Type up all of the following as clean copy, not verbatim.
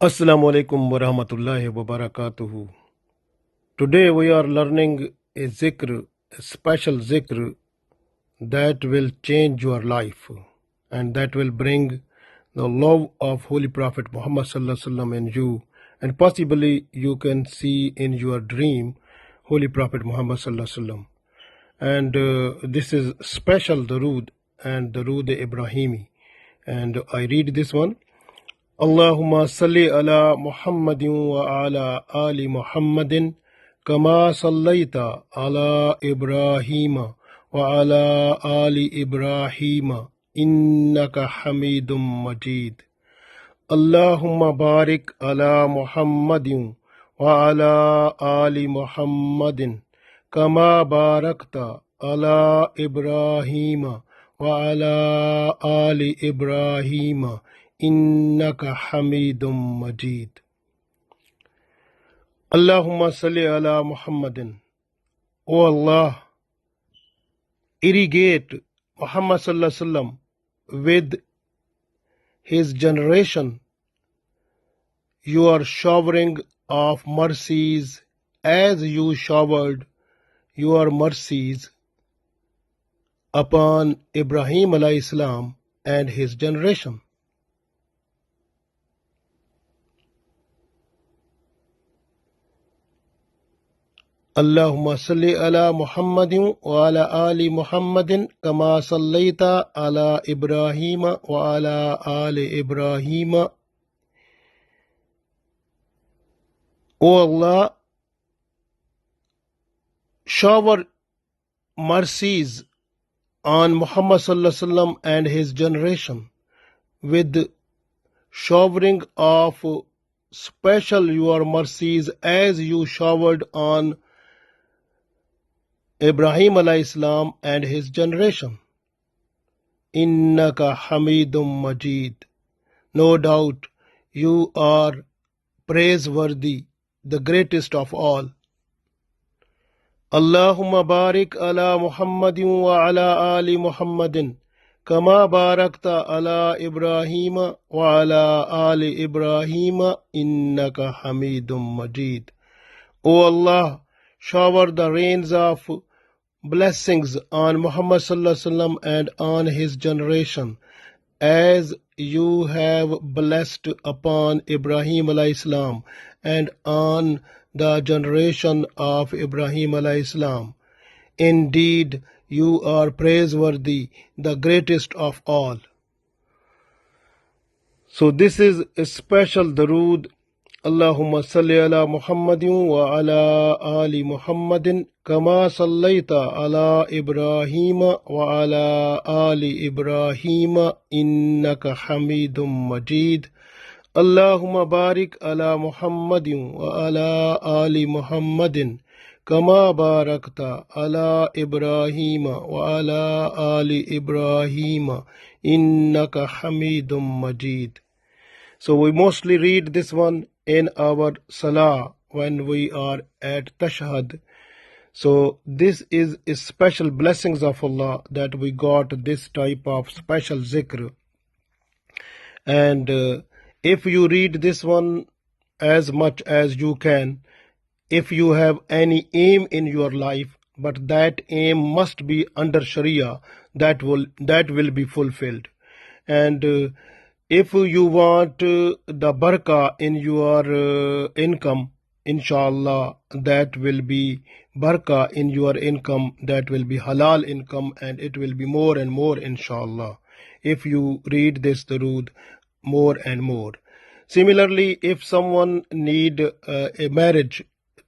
Assalamu alaikum wa rahmatullahi wa barakatuhu. Today we are learning a zikr, a special zikr that will change your life and that will bring the love of Holy Prophet Muhammad sallallahu alaihi wasallam in you, and possibly you can see in your dream Holy Prophet Muhammad sallallahu alaihi wasallam. And this is special Darood and Durood E Ibrahimi, and I read this one. اللهم صل على محمد وعلى آل محمد كما صليت على إبراهيم وعلى آل إبراهيم إنك حميد مجيد. اللهم بارك على محمد وعلى آل محمد كما باركت على إبراهيم وعلى آل إبراهيم إنك حميد مجيد. Allahumma salli ala Muhammadin. O Allah, irrigate Muhammad sallallahu alaihi wasallam with his generation. You are showering of mercies as you showered your mercies upon Ibrahim alayhi salam and his generation. اللهم صل على محمد وعلى آل محمد كما صليت على إبراهيم وعلى آل إبراهيم. O Allah, shower mercies on Muhammad sallallahu alaihi wasallam and his generation with showering of special your mercies as you showered on Ibrahim alayhi salam and his generation. Innaka Hamidum Majid. No doubt you are praiseworthy, the greatest of all. Allahumma barik ala Muhammadin wa ala ali Muhammadin kama barakta ala Ibrahim wa ala ali Ibrahim innaka Hamidum Majid. O Allah, shower the rains of blessings on Muhammad sallallahu alaihi wasallam and on his generation as you have blessed upon Ibrahim alayhi salam and on the generation of Ibrahim alayhi salam. Indeed, you are praiseworthy, the greatest of all. So this is a special Darood. Allahumma salli ala Muhammadin wa ala ali Muhammadin kama sallaita ala Ibrahim wa ala ali Ibrahim innaka Hamidum Majid. Allahumma barik ala Muhammadin wa ala ali Muhammadin kama barakta ala Ibrahim wa ala ali Ibrahim innaka Hamidum Majid. So we mostly read this one in our salah when we are at tashahhud. So this is a special blessings of Allah that we got this type of special zikr. And if you read this one as much as you can, if you have any aim in your life, but that aim must be under Sharia, that will be fulfilled. And if you want the barakah in your income, inshallah, that will be barakah in your income, that will be halal income, and it will be more and more, inshallah, if you read this Darood more and more. Similarly, if someone need a marriage,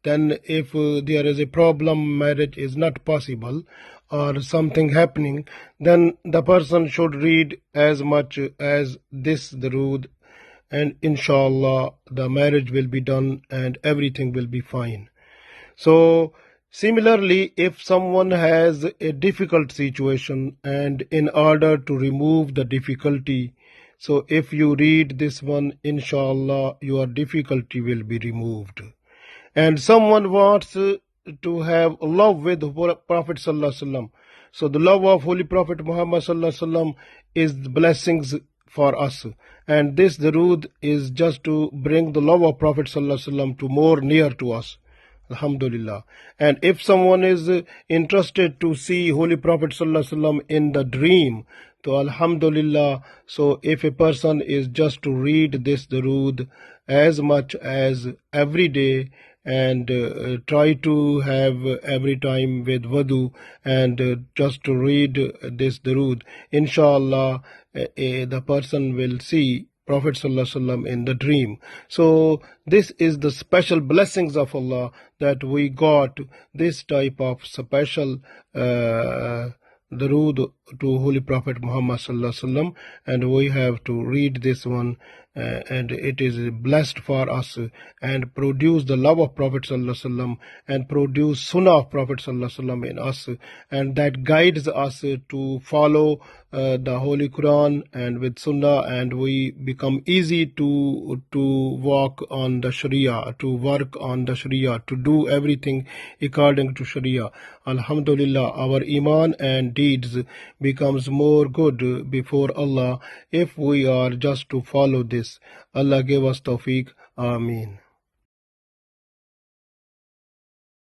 then if there is a problem, marriage is not possible, or something happening, then the person should read as much as this Darood, and inshallah the marriage will be done and everything will be fine. So similarly, if someone has a difficult situation, and in order to remove the difficulty, so if you read this one, inshallah your difficulty will be removed. And someone wants to have love with Prophet sallallahu alaihi wasallam. So the love of Holy Prophet Muhammad sallallahu alaihi wasallam is the blessings for us. And this Darood is just to bring the love of Prophet ﷺ to more near to us. Alhamdulillah. And if someone is interested to see Holy Prophet ﷺ in the dream, so Alhamdulillah, so if a person is just to read this Darood as much as every day, and try to have every time with wudu, and just to read this Darood, inshallah, the person will see Prophet ﷺ in the dream. So this is the special blessings of Allah, that we got this type of special Darood to Holy Prophet Muhammad ﷺ, and we have to read this one, and it is blessed for us, and produce the love of Prophet ﷺ, and produce Sunnah of Prophet ﷺ in us, and that guides us to follow the Holy Quran and with Sunnah, and we become easy to walk on the Sharia, to work on the Sharia, to do everything according to Sharia. Alhamdulillah, our iman and deeds becomes more good before Allah if we are just to follow this. Allah give us tawfiq. Ameen.